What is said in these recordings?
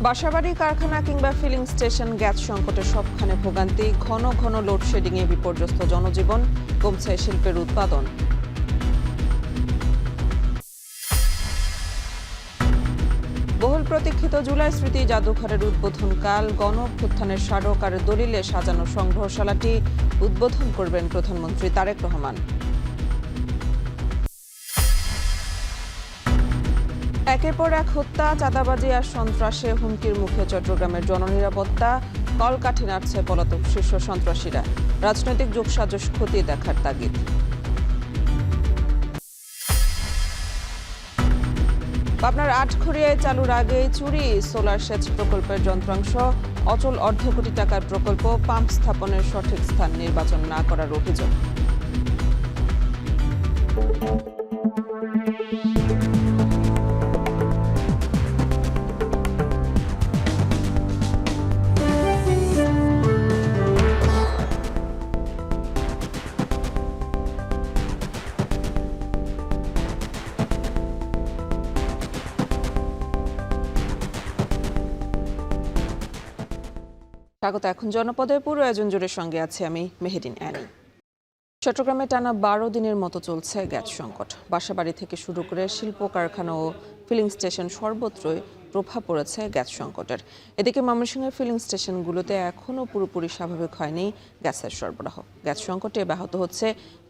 বাসাবাড়ি, কারখানা কিংবা filling station gas সংকটে সবখানে ভোগান্তি। ঘন ঘন লোডশেডিংয়ে বিপর্যস্ত জনজীবন, কমছে শিল্পের উৎপাদন। বহুল প্রতীক্ষিত জুলাই স্মৃতি জাদুঘরের উদ্বোধনকাল। গণ অভ্যুত্থানের স্মারক আর দলিলে সাজানো সংগ্রহশালাটি উদ্বোধন করবেন প্রধানমন্ত্রী তারেক রহমান। একের পর এক হত্যা, চাঁদাবাজি আর সন্ত্রাসে হুমকির মুখে চট্টগ্রামের জননিরাপত্তা। কলকাঠি নাড়ছে পলাতক শীর্ষ সন্ত্রাসীরা। রাজনৈতিক যোগসাজশ খতিয়ে দেখার তাগিদ। পাবনার আটঘরিয়ায় চালুর আগেই চুরি সোলার সেচ প্রকল্পের যন্ত্রাংশ। অচল অর্ধ কোটি টাকার প্রকল্প, পাম্প স্থাপনের সঠিক স্থান নির্বাচন না করার অভিযোগ। স্বাগত। এখন জনপদের পুরো আয়োজন জুড়ে সঙ্গে আছে আমি মেহেদিন অ্যানি। চট্টগ্রামে টানা 12 দিনের মতো চলছে গ্যাস সংকট। বাসাবাড়ি থেকে শুরু করে শিল্প কারখানা ও ফিলিং স্টেশন সর্বত্রই প্রভাব পড়েছে গ্যাস সংকটের। এদিকে ময়মনসিংহের ফিলিং স্টেশনগুলোতে এখনও পুরোপুরি স্বাভাবিক হয়নি গ্যাসের সরবরাহ। গ্যাস সংকটে ব্যাহত হচ্ছে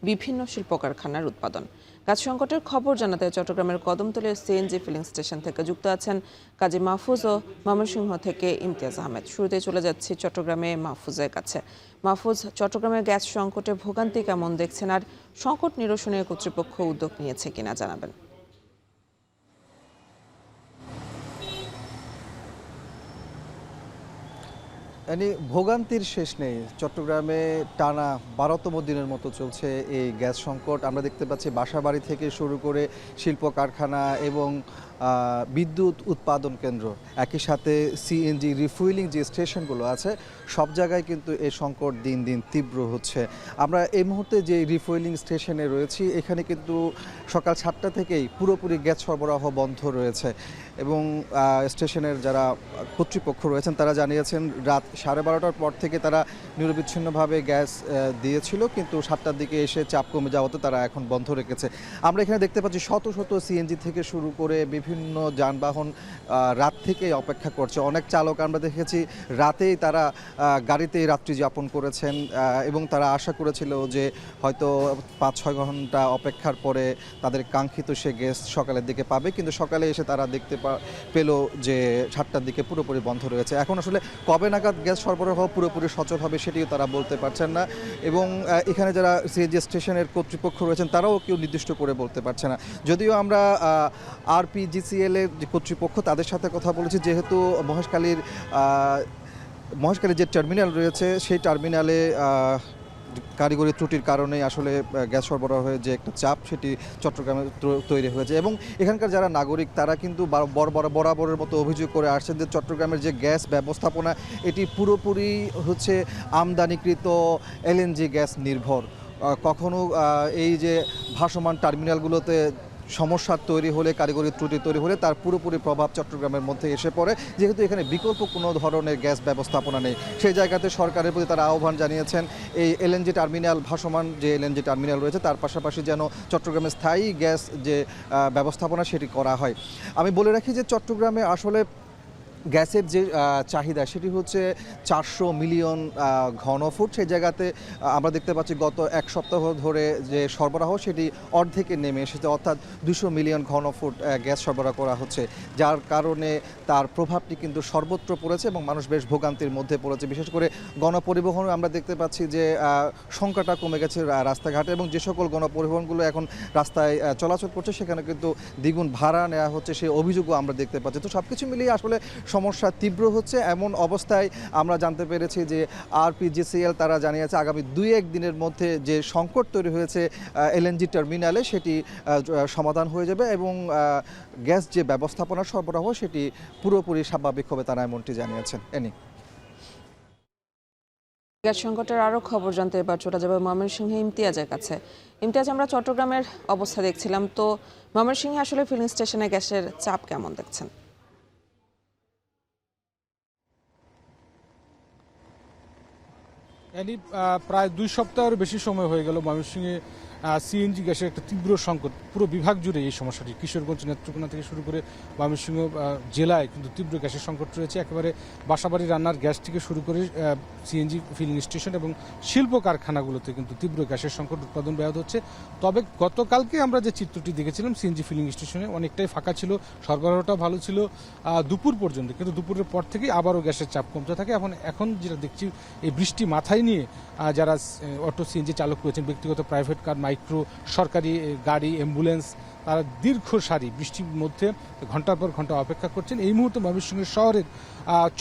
বিভিন্ন শিল্প কারখানার উৎপাদন। গ্যাস সংকটের খবর জানাতে চট্টগ্রামের কদমতলীর সিএনজি ফিলিং স্টেশন থেকে যুক্ত আছেন কাজী মাহফুজ ও ময়মনসিংহ থেকে ইমতিয়াজ আহমেদ। শুরুতেই চলে যাচ্ছি চট্টগ্রামে মাহফুজের কাছে। মাহফুজ, চট্টগ্রামের গ্যাস সংকটে ভোগান্তি কেমন দেখছেন, আর সংকট নিরসনে কর্তৃপক্ষ উদ্যোগ নিয়েছে কিনা জানাবেন। ভোগান্তির শেষ নেই। চট্টগ্রামে টানা 12তম দিনের মতো চলছে এই গ্যাস সংকট। আমরা দেখতে পাচ্ছি বাসাবাড়ি থেকে শুরু করে শিল্প কারখানা এবং বিদ্যুৎ উৎপাদন কেন্দ্র, একই সাথে সিএনজি রিফুয়েলিং যে স্টেশনগুলো আছে, সব জায়গায় কিন্তু এই সংকট দিন দিন তীব্র হচ্ছে। আমরা এই মুহূর্তে যে রিফুয়েলিং স্টেশনে রয়েছি, এখানে কিন্তু সকাল 7টা থেকেই পুরোপুরি গ্যাস সরবরাহ বন্ধ রয়েছে এবং স্টেশনের যারা কর্তৃপক্ষ রয়েছেন তারা জানিয়েছেন রাত 12:30টার পর থেকে তারা নিরবিচ্ছিন্নভাবে গ্যাস দিয়েছিল, কিন্তু 7টার দিকে এসে চাপ কমে যাওয়াতে তারা এখন বন্ধ রেখেছে। আমরা এখানে দেখতে পাচ্ছি শত শত সিএনজি থেকে শুরু করে বিভিন্ন যানবাহন রাত থেকেই অপেক্ষা করছে। অনেক চালক আমরা দেখেছি রাতেই তারা গাড়িতেই রাত্রি যাপন করেছেন এবং তারা আশা করেছিল যে হয়তো 5-6 ঘন্টা অপেক্ষার পরে তাদের কাঙ্ক্ষিত সে গ্যাস সকালের দিকে পাবে, কিন্তু সকালে এসে তারা দেখতে পেল যে 7টার দিকে পুরোপুরি বন্ধ রয়েছে। এখন আসলে কবে নাগাদ গ্যাস সরবরাহ পুরোপুরি সচল হবে সেটিও তারা বলতে পারছেন না এবং এখানে যারা সিএনজি স্টেশনের কর্তৃপক্ষ রয়েছেন তারাও কেউ নির্দিষ্ট করে বলতে পারছে না। যদিও আমরা আরপিজিসিএল এর যে কর্তৃপক্ষ তাদের সাথে কথা বলেছি, যেহেতু মহেশখালীর যে টার্মিনাল রয়েছে সেই টার্মিনালে কারিগরি ত্রুটির কারণে আসলে গ্যাস সরবরাহের যে একটা চাপ সেটি চট্টগ্রামে তৈরি হয়েছে এবং এখানকার যারা নাগরিক তারা কিন্তু বরাবরের মতো অভিযোগ করে আসছেন যে চট্টগ্রামের যে গ্যাস ব্যবস্থাপনা এটি পুরোপুরি হচ্ছে আমদানিকৃত এলএনজি গ্যাস নির্ভর। কখনো এই যে ভাসমান টার্মিনালগুলোতে সমস্যা তৈরি হলে, কারিগরি ত্রুটি তৈরি হলে তার পুরোপুরি প্রভাব চট্টগ্রামের মধ্যে এসে পড়ে, যেহেতু এখানে বিকল্প কোনো ধরনের গ্যাস ব্যবস্থাপনা নেই। সেই জায়গাতে সরকারের প্রতি তারা আহ্বান জানিয়েছেন এই এলএনজি টার্মিনাল, ভাসমান যে এলএনজি টার্মিনাল রয়েছে তার পাশাপাশি যেন চট্টগ্রামে স্থায়ী গ্যাস যে ব্যবস্থাপনা সেটি করা হয়। আমি বলে রাখি যে চট্টগ্রামে আসলে গ্যাসের যে চাহিদা সেটি হচ্ছে 400 মিলিয়ন ঘনফুট। সেই জায়গাতে আমরা দেখতে পাচ্ছি গত এক সপ্তাহ ধরে যে সরবরাহ সেটি অর্ধেকে নেমে এসেছে, অর্থাৎ 200 মিলিয়ন ঘনফুট গ্যাস সরবরাহ করা হচ্ছে, যার কারণে তার প্রভাবটি কিন্তু সর্বত্র পড়েছে এবং মানুষ বেশ ভোগান্তির মধ্যে পড়েছে। বিশেষ করে গণপরিবহনে আমরা দেখতে পাচ্ছি যে সংখ্যাটা কমে গেছে রাস্তাঘাটে এবং যে সকল গণপরিবহনগুলো এখন রাস্তায় চলাচল করছে সেখানে কিন্তু দ্বিগুণ ভাড়া নেওয়া হচ্ছে, সেই অভিযোগও আমরা দেখতে পাচ্ছি। তো সব কিছু মিলিয়ে আসলে সমস্যা তীব্র হচ্ছে। এমন অবস্থায় আমরা জানতে পেরেছি যে আরপিজিসিএল তারা জানিয়েছে আগামী 2-1 দিনের মধ্যে যে সংকট তৈরি হয়েছে এলএনজি টার্মিনালে সেটি সমাধান হয়ে যাবে এবং গ্যাস যে ব্যবস্থাপনা সরবরাহ সেটি পুরোপুরি স্বাভাবিক হবে, তারা এমনটি জানিয়েছেন। গ্যাস সংকটের আরও খবর জানতে এবার চলে যাবে ময়মনসিংহে ইমতিয়াজের কাছে। ইমতিয়াজ, আমরা চট্টগ্রামের অবস্থা দেখছিলাম, তো ময়মনসিংহে আসলে ফিলিং স্টেশনে গ্যাসের চাপ কেমন দেখছেন? প্রায় 2 সপ্তাহের বেশি সময় হয়ে গেল ময়মনসিংহে সিএনজি গ্যাসের একটা তীব্র সংকট পুরো বিভাগ জুড়ে এই সমস্যাটি কিশোরগঞ্জ নেত্রকোনা থেকে শুরু করে ময়মনসিংহ জেলায় কিন্তু তীব্র গ্যাসের সংকট রয়েছে। একেবারে বাসাবাড়ি রান্নার গ্যাস থেকে শুরু করে সিএনজি ফিলিং স্টেশন এবং শিল্প কারখানাগুলোতে কিন্তু তীব্র গ্যাসের সংকট উৎপাদন ব্যাহত হচ্ছে। তবে গতকালকে আমরা যে চিত্রটি দেখেছিলাম সিএনজি ফিলিং স্টেশনে অনেকটাই ফাঁকা ছিল, সরবরাহটা ভালো ছিল দুপুর পর্যন্ত, কিন্তু দুপুরের পর থেকেই আবারও গ্যাসের চাপ কমতে থাকে। এখন যেটা দেখছি এই বৃষ্টি মাথায় নিয়ে যারা অটো সিএনজি চালক রয়েছেন, ব্যক্তিগত প্রাইভেট কার, মাইক্রো, সরকারি গাড়ি, অ্যাম্বুলেন্স, তারা দীর্ঘ সারি বৃষ্টির মধ্যে ঘন্টার পর ঘন্টা অপেক্ষা করছেন। এই মুহূর্তে ময়মনসিংহ শহরের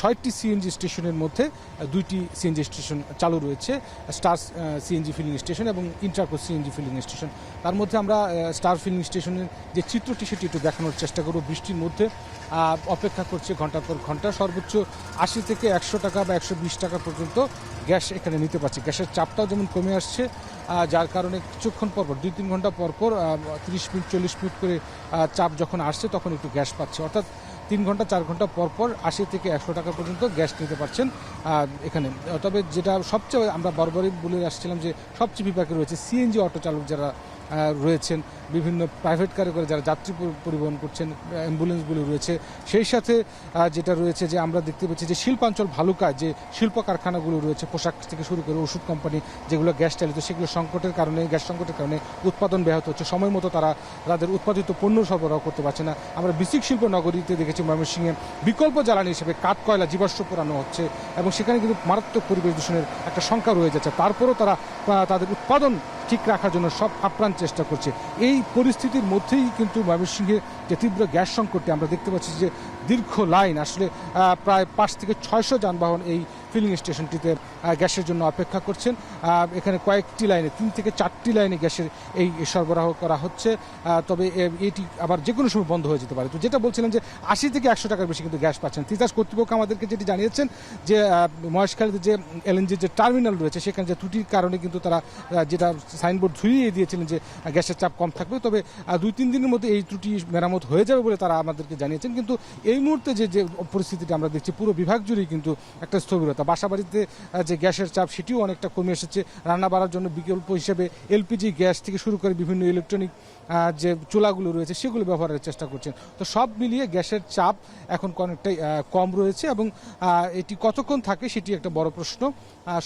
6টি সিএনজি স্টেশনের মধ্যে 2টি সিএনজি স্টেশন চালু রয়েছে, স্টার সিএনজি ফিলিং স্টেশন এবং ইন্টারকো সিএনজি ফিলিং স্টেশন। তার মধ্যে আমরা স্টার ফিলিং স্টেশনের যে চিত্রটি সেটি একটু দেখানোর চেষ্টা করব। বৃষ্টির মধ্যে অপেক্ষা করছে ঘন্টার পর ঘন্টা, সর্বোচ্চ 80 থেকে 100 টাকা বা 120 টাকা পর্যন্ত গ্যাস এখানে নিতে পারছে। গ্যাসের চাপটাও যেমন কমে আসছে, যার কারণে কিছুক্ষণ পরপর 2-3 ঘন্টা পরপর 30 মিনিট 40 মিনিট করে চাপ যখন আসছে তখন একটু গ্যাস পাচ্ছে, অর্থাৎ 3 ঘন্টা 4 ঘন্টা পরপর 80 থেকে 100 টাকা পর্যন্ত গ্যাস নিতে পারছেন এখানে। তবে যেটা সবচেয়ে আমরা বরাবরই বলে আসছিলাম যে সবচেয়ে বিপাকে রয়েছে সিএনজি অটো চালক যারা রয়েছেন, বিভিন্ন প্রাইভেট কারে করে যারা যাত্রী পরিবহন করছেন, অ্যাম্বুলেন্সগুলো রয়েছে, সেই সাথে যেটা রয়েছে যে আমরা দেখতে পাচ্ছি যে শিল্পাঞ্চল ভালুকায় যে শিল্প কারখানাগুলো রয়েছে, পোশাক থেকে শুরু করে ওষুধ কোম্পানি যেগুলো গ্যাস চালিত, সেগুলো সংকটের কারণে, গ্যাস সংকটের কারণে উৎপাদন ব্যাহত হচ্ছে। সময় মতো তারা তাদের উৎপাদিত পণ্য সরবরাহ করতে পারছে না। আমরা বিসিক শিল্প নগরীতে দেখেছি ময়মনসিংহে বিকল্প জ্বালানি হিসেবে কাঠ কয়লা জীবাশ্ম পোড়ানো হচ্ছে এবং সেখানে কিন্তু মারাত্মক পরিবেশ দূষণের একটা সংখ্যা রয়ে যাচ্ছে। তারপরও তারা তাদের উৎপাদন ঠিক রাখার জন্য সব আপ্রাণ চেষ্টা করছে। এই পরিস্থিতির মধ্যেই কিন্তু ময়মনসিংহে যে তীব্র গ্যাস সংকটে আমরা দেখতে পাচ্ছি যে দীর্ঘ লাইন, আসলে প্রায় 5 থেকে 600 যানবাহন এই ফিলিং স্টেশনটিতে গ্যাসের জন্য অপেক্ষা করছেন। এখানে কয়েকটি লাইনে 3 থেকে 4টি লাইনে গ্যাসের এই সরবরাহ করা হচ্ছে, তবে এটি আবার যে কোনো সময় বন্ধ হয়ে যেতে পারে। তো যেটা বলছিলেন যে 80 থেকে 100 টাকার বেশি কিন্তু গ্যাস পাচ্ছেন। তিতাস কর্তৃপক্ষ আমাদেরকে যেটি জানিয়েছেন যে মহেশখালীতে যে এলএনজির যে টার্মিনাল রয়েছে সেখানে যে ত্রুটির কারণে কিন্তু তারা যেটা সাইনবোর্ড ঝুলিয়ে দিয়েছিলেন যে গ্যাসের চাপ কম থাকবে, তবে 2-3 দিনের মধ্যে এই ত্রুটি মেরামত হয়ে যাবে বলে তারা আমাদেরকে জানিয়েছেন। কিন্তু এই মুহূর্তে যে পরিস্থিতিটা আমরা দেখছি পুরো বিভাগ জুড়েই কিন্তু একটা স্থবিরতা। বাসাবাড়িতে যে গ্যাসের চাপ সেটিও অনেকটা কমে এসেছে। রান্না বাড়ার জন্য বিকল্প হিসেবে এলপিজি গ্যাস থেকে শুরু করে বিভিন্ন ইলেকট্রনিক যে চুলাগুলো রয়েছে সেগুলো ব্যবহারের চেষ্টা করছেন। তো সব মিলিয়ে গ্যাসের চাপ এখন অনেকটাই কম রয়েছে এবং এটি কতক্ষণ থাকে সেটি একটা বড় প্রশ্ন।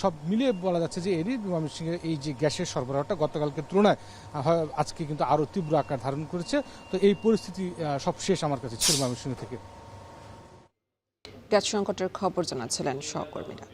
সব মিলিয়ে বলা যাচ্ছে যে ময়মনসিংহের এই যে গ্যাসের সরবরাহটা গতকালকে তুলনায় আজকে কিন্তু আরও তীব্র আকার ধারণ করেছে। তো এই পরিস্থিতি সব শেষ আমার কাছে ছিল ময়মনসিংহ থেকে। গ্যাস সংকটের খবর জানাচ্ছিলেন সহকর্মীরা।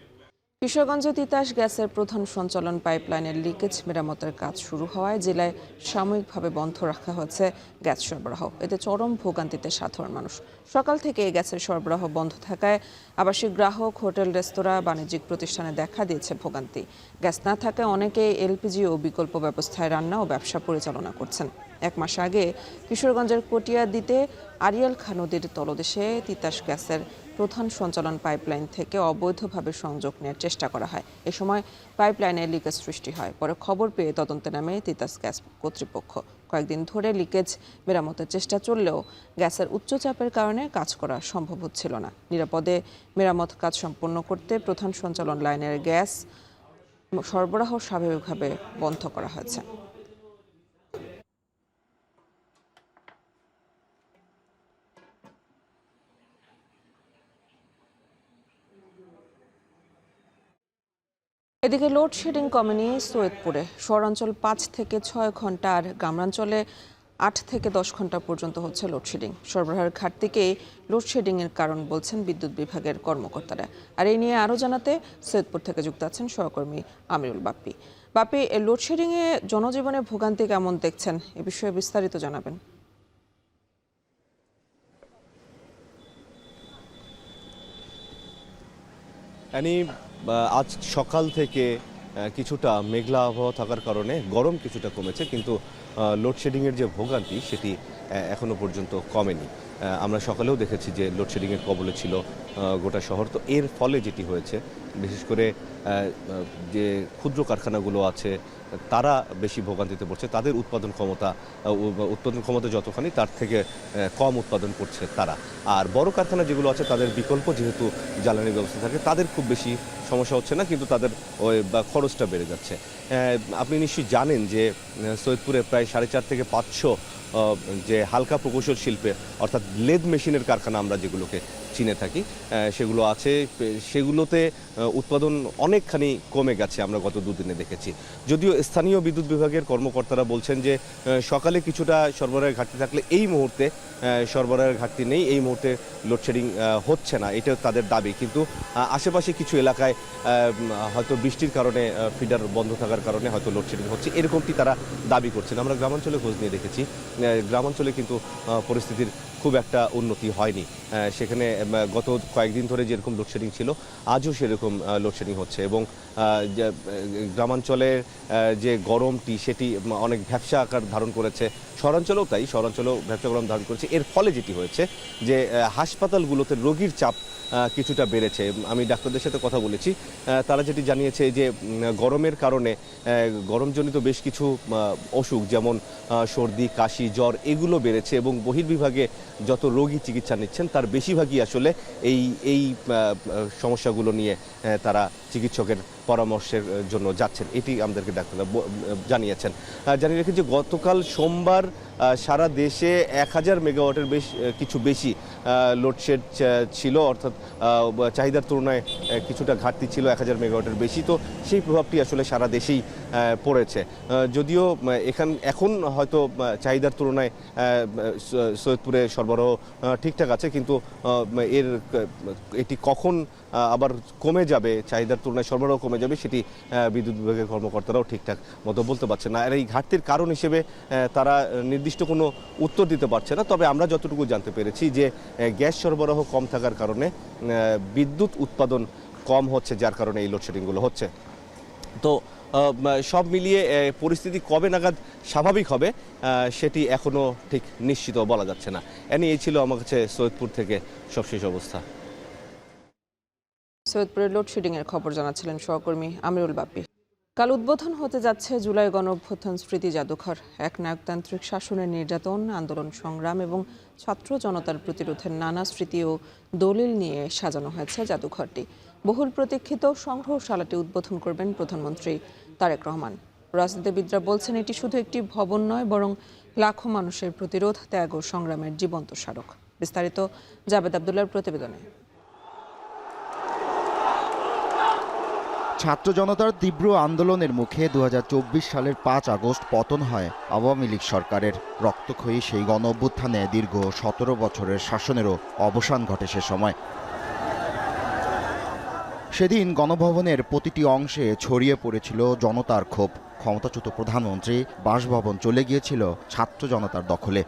কিশোরগঞ্জে তিতাস গ্যাসের প্রধান সঞ্চালন পাইপলাইনের লিকেজ মেরামতের কাজ শুরু হওয়ায় জেলায় সাময়িকভাবে বন্ধ রাখা হয়েছে গ্যাস সরবরাহ। এতে চরম ভোগান্তিতে সাধারণ মানুষ। সকাল থেকে এই গ্যাসের সরবরাহ বন্ধ থাকায় আবাসিক গ্রাহক, হোটেল, রেস্তোরাঁ, বাণিজ্যিক প্রতিষ্ঠানে দেখা দিয়েছে ভোগান্তি। গ্যাস না থাকায় অনেকে এলপিজি ও বিকল্প ব্যবস্থায় রান্না ও ব্যবসা পরিচালনা করছেন। 1 মাস আগে কিশোরগঞ্জের কটিয়াদীতে আরিয়াল খাঁ নদীর তলদেশে তিতাস গ্যাসের প্রধান সঞ্চালন পাইপলাইন থেকে অবৈধভাবে সংযোগ নেওয়ার চেষ্টা করা হয়। এ সময় পাইপলাইনে লিকেজ সৃষ্টি হয়। পরে খবর পেয়ে তদন্তে নামে তিতাস গ্যাস কর্তৃপক্ষ। কয়েকদিন ধরে লিকেজ মেরামতের চেষ্টা চললেও গ্যাসের উচ্চ চাপের কারণে কাজ করা সম্ভব হচ্ছিল না। নিরাপদে মেরামত কাজ সম্পন্ন করতে প্রধান সঞ্চালন লাইনের গ্যাস সরবরাহ স্বাভাবিকভাবে বন্ধ করা হয়েছে। এদিকে লোডশেডিং কমেনি সৈয়দপুরে। শহরাঞ্চল 5 থেকে 6 ঘন্টা আর গ্রামাঞ্চলে 8 থেকে 10 ঘন্টা পর্যন্ত হচ্ছে লোডশেডিং। সরবরাহের ঘাটতিকে লোডশেডিংয়ের কারণ বলছেন বিদ্যুৎ বিভাগের কর্মকর্তারা। আর এই নিয়ে আরও জানাতে সৈয়দপুর থেকে যুক্ত আছেন সহকর্মী আমিরুল বাপ্পি। বাপ্পি, লোডশেডিংয়ে জনজীবনে ভোগান্তি কেমন দেখছেন, এ বিষয়ে বিস্তারিত জানাবেন। আজ সকাল থেকে কিছুটা মেঘলা আবহাওয়া থাকার কারণে গরম কিছুটা কমেছে, কিন্তু লোডশেডিংয়ের যে ভোগান্তি সেটি এখনো পর্যন্ত কমেনি। আমরা সকালেও দেখেছি যে লোডশেডিংয়ের কবলে ছিল গোটা শহর। তো এর ফলে যেটি হয়েছে, বিশেষ করে যে ক্ষুদ্র কারখানাগুলো আছে তারা বেশি ভোগান্তিতে পড়ছে। তাদের উৎপাদন ক্ষমতা যতখানি তার থেকে কম উৎপাদন করছে তারা। আর বড় কারখানা যেগুলো আছে তাদের বিকল্প যেহেতু জ্বালানি ব্যবস্থা থাকে, তাদের খুব বেশি সমস্যা হচ্ছে না, কিন্তু তাদের ওই খরচটা বেড়ে যাচ্ছে। আপনি নিশ্চয়ই জানেন যে সৈয়দপুরে প্রায় 4.5 থেকে 500 যে হালকা প্রকৌশল শিল্পে অর্থাৎ লেদ মেশিনের কারখানা আমরা যেগুলোকে চিনে থাকি সেগুলো আছে। সেগুলোতে উৎপাদন অনেকখানি কমে গেছে আমরা গত দুদিনে দেখেছি। যদিও স্থানীয় বিদ্যুৎ বিভাগের কর্মকর্তারা বলছেন যে সকালে কিছুটা সরবরাহের ঘাটতি থাকলে এই মুহূর্তে সরবরাহের ঘাটতি নেই, এই মুহূর্তে লোডশেডিং হচ্ছে না, এটাও তাদের দাবি। কিন্তু আশেপাশে কিছু এলাকায় হয়তো বৃষ্টির কারণে ফিডার বন্ধ থাকার কারণে হয়তো লোডশেডিং হচ্ছে, এরকমটি তারা দাবি করছেন। আমরা গ্রামাঞ্চলে খোঁজ নিয়ে দেখেছি, গ্রামাঞ্চলে কিন্তু পরিস্থিতির খুব একটা উন্নতি হয়নি। সেখানে গত কয়েকদিন ধরে যেরকম লোডশেডিং ছিল আজও সেরকম লোডশেডিং হচ্ছে, এবং গ্রামাঞ্চলের যে গরমটি সেটি অনেক ভ্যাপসা আকার ধারণ করেছে। শহরাঞ্চলেও তাই, শহরাঞ্চলেও ভ্যাপসা গরম ধারণ করেছে। এর ফলে যেটি হয়েছে যে হাসপাতালগুলোতে রোগীর চাপ কিছুটা বেড়েছে। আমি ডাক্তারদের সাথে কথা বলেছি, তারা যেটি জানিয়েছে যে গরমের কারণে গরমজনিত বেশ কিছু অসুখ যেমন সর্দি, কাশি, জ্বর এগুলো বেড়েছে, এবং বহির্বিভাগে যত রোগী চিকিৎসা নিচ্ছেন তার বেশিরভাগই আসলে এই সমস্যাগুলো নিয়ে তারা চিকিৎসকের পরামর্শের জন্য যাচ্ছেন, এটি আমাদেরকে ডাক্তাররা জানিয়েছেন। জানিয়ে রেখে যে গতকাল সোমবার সারা দেশে 1000 মেগাওয়াটের কিছু বেশি লোডশেড ছিল, অর্থাৎ চাহিদার তুলনায় কিছুটা ঘাটতি ছিল 1000 মেগাওয়াটের বেশি। তো সেই প্রভাবটি আসলে সারা দেশেই পড়েছে। যদিও এখন হয়তো চাহিদার তুলনায় সৈয়দপুরে সরবরাহ ঠিকঠাক আছে, কিন্তু এটি কখন আবার কমে যাবে, চাহিদার তুলনায় সরবরাহ কমে যাবে, সেটি বিদ্যুৎ বিভাগের কর্মকর্তারাও ঠিকঠাক মতো বলতে পারছে না। আর এই ঘাটতির কারণ হিসেবে তারা নির্দিষ্ট কোনো উত্তর দিতে পারছে না। তবে আমরা যতটুকু জানতে পেরেছি যে গ্যাস সরবরাহ কম থাকার কারণে বিদ্যুৎ উৎপাদন কম হচ্ছে, যার কারণে এই লোডশেডিংগুলো হচ্ছে। তো সব মিলিয়ে পরিস্থিতি কবে নাগাদ স্বাভাবিক হবে সেটি এখনও ঠিক নিশ্চিত বলা যাচ্ছে না। এই ছিল আমার কাছে সৈয়দপুর থেকে সবশেষ অবস্থা। সৈয়দপুরের লোডশেডিংয়ের খবর জানাচ্ছিলেন সহকর্মী আমিরুল বাপ্পি। কাল উদ্বোধন হতে যাচ্ছে জুলাই গণঅভ্যুত্থান স্মৃতি জাদুঘর। একনায়কতান্ত্রিক শাসনের নির্যাতন, আন্দোলন সংগ্রাম এবং ছাত্র জনতার প্রতিরোধের নানা স্মৃতি ও দলিল নিয়ে সাজানো হয়েছে জাদুঘরটি। বহুল প্রতীক্ষিত সংগ্রহশালাটি উদ্বোধন করবেন প্রধানমন্ত্রী তারেক রহমান। রাজনীতিবিদরা বলছেন এটি শুধু একটি ভবন নয়, বরং লাখো মানুষের প্রতিরোধ, ত্যাগ ও সংগ্রামের জীবন্ত স্মারক। বিস্তারিত জাবেদ আবদুল্লাহর প্রতিবেদনে। ছাত্র জনতার তীব্র আন্দোলনের মুখে 2024 সালের 5 আগস্ট পতন হয় আওয়ামী লীগ সরকারের। রক্তক্ষয়ী সেই গণ অভ্যুত্থানে দীর্ঘ 17 বছরের শাসনেরও অবসান ঘটে সে সময়। সেদিন গণভবনের প্রতিটি অংশে ছড়িয়ে পড়েছিল জনতার ক্ষোভ। ক্ষমতাচ্যুত প্রধানমন্ত্রী বাসভবন চলে গিয়েছিল ছাত্র জনতার দখলে।